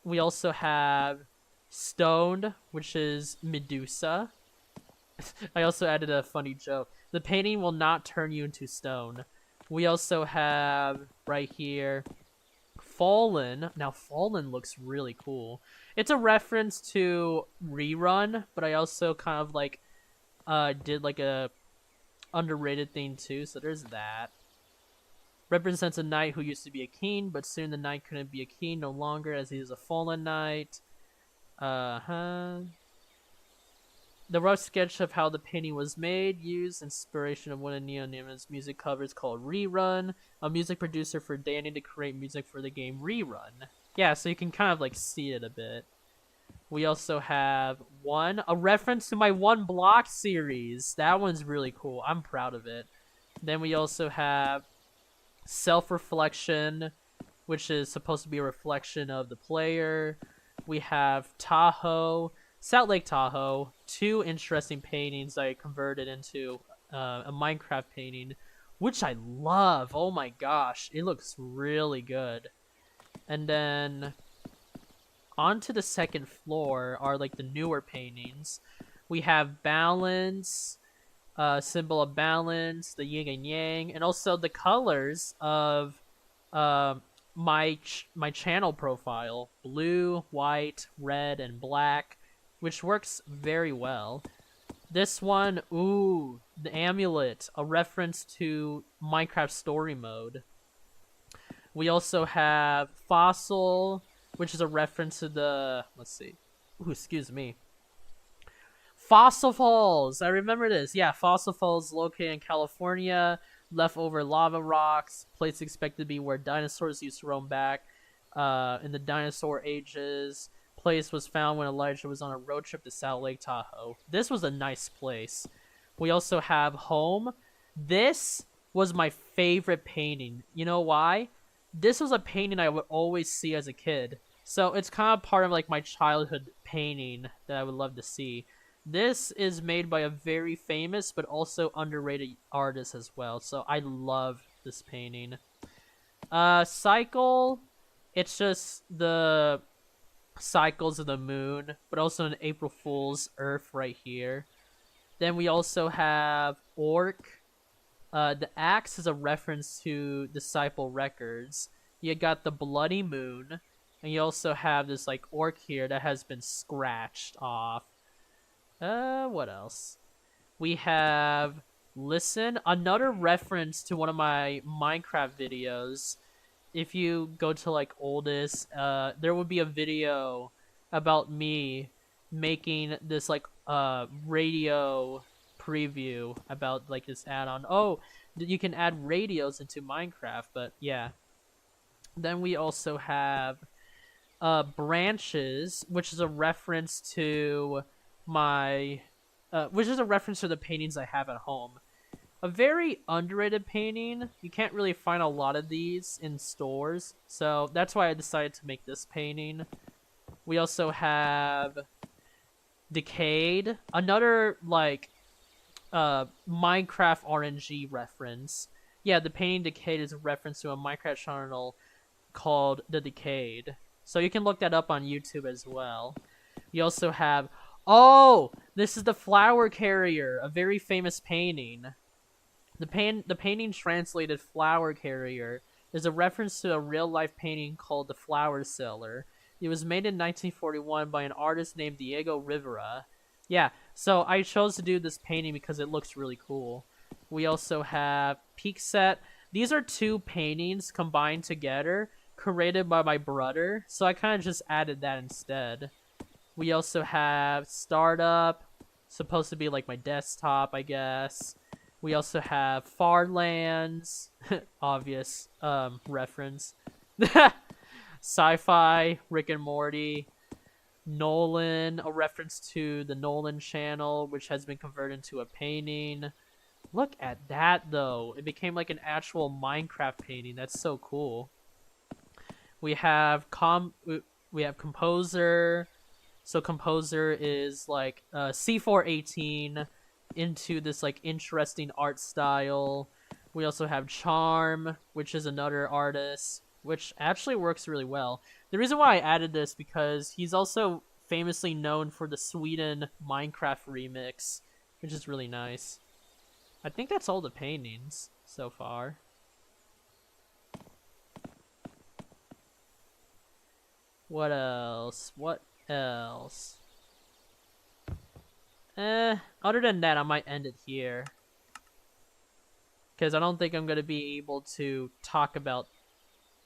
We also have Stoned, which is Medusa. I also added a funny joke. The painting will not turn you into stone. We also have, right here, Fallen. Now, Fallen looks really cool. It's a reference to Rerun, but I also kind of, like, did, like, a underrated thing, too, so there's that. Represents a knight who used to be a king, but soon the knight couldn't be a king no longer as he is a fallen knight. The rough sketch of how the painting was made used inspiration of one of Neonymous music covers called Rerun, a music producer for Danny to create music for the game Rerun. Yeah, so you can kind of like see it a bit. We also have a reference to my One Block series. That one's really cool. I'm proud of it. Then we also have Self-Reflection, which is supposed to be a reflection of the player. We have Tahoe, Salt Lake Tahoe, two interesting paintings I converted into a Minecraft painting, which I love. Oh my gosh, it looks really good. And then onto the second floor are like the newer paintings. We have Balance, symbol of balance, the yin and yang, and also the colors of my channel profile: blue, white, red, and black, which works very well. This one, ooh, the amulet, a reference to Minecraft story mode. We also have Fossil, which is a reference to the, let's see, ooh, excuse me, Fossil Falls. I remember this. Yeah, Fossil Falls, located in California. Leftover lava rocks. Place expected to be where dinosaurs used to roam back in the dinosaur ages. Place was found when Elijah was on a road trip to Salt Lake Tahoe. This was a nice place. We also have Home. This was my favorite painting. You know why? This was a painting I would always see as a kid. So it's kind of part of like my childhood painting that I would love to see. This is made by a very famous but also underrated artist as well. So I love this painting. Cycle. It's just the cycles of the moon, but also an April Fool's Earth right here. Then we also have Orc. The axe is a reference to Disciple Records. You got the Bloody Moon, and you also have this like orc here that has been scratched off. What else? We have Listen, another reference to one of my Minecraft videos. If you go to like oldest, there would be a video about me making this like radio preview about like this add-on. Oh, you can add radios into Minecraft, but yeah. Then we also have Branches, which is a reference to which is a reference to the paintings I have at home. A very underrated painting. You can't really find a lot of these in stores, so that's why I decided to make this painting. We also have Decayed, another like Minecraft RNG reference. Yeah, the painting Decayed is a reference to a Minecraft channel called The Decayed. So you can look that up on YouTube as well. You also have, oh, this is the Flower Carrier, a very famous painting. The painting translated Flower Carrier is a reference to a real-life painting called The Flower Seller. It was made in 1941 by an artist named Diego Rivera. Yeah, so I chose to do this painting because it looks really cool. We also have Peak Set. These are two paintings combined together, created by my brother, so I kind of just added that instead. We also have Startup, supposed to be like my desktop, I guess. We also have Farlands, obvious reference. Sci-Fi, Rick and Morty. Nolan, a reference to the Nolan channel, which has been converted into a painting. Look at that, though. It became like an actual Minecraft painting. That's so cool. We have Composer. So Composer is like C418 into this like interesting art style. We also have Charm, which is another artist, which actually works really well. The reason why I added this because he's also famously known for the Sweden Minecraft remix, which is really nice. I think that's all the paintings so far. What else? What else? Other than that, I might end it here. Because I don't think I'm going to be able to talk about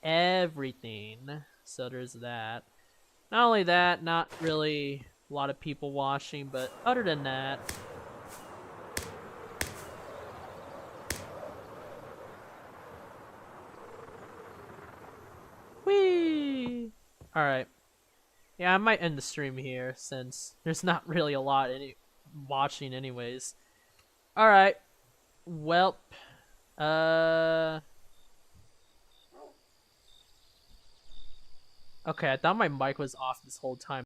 everything. So there's that. Not only that, not really a lot of people watching, but other than that. Whee! Alright. Yeah, I might end the stream here since there's not really a lot watching anyways. Alright. Welp. Okay, I thought my mic was off this whole time.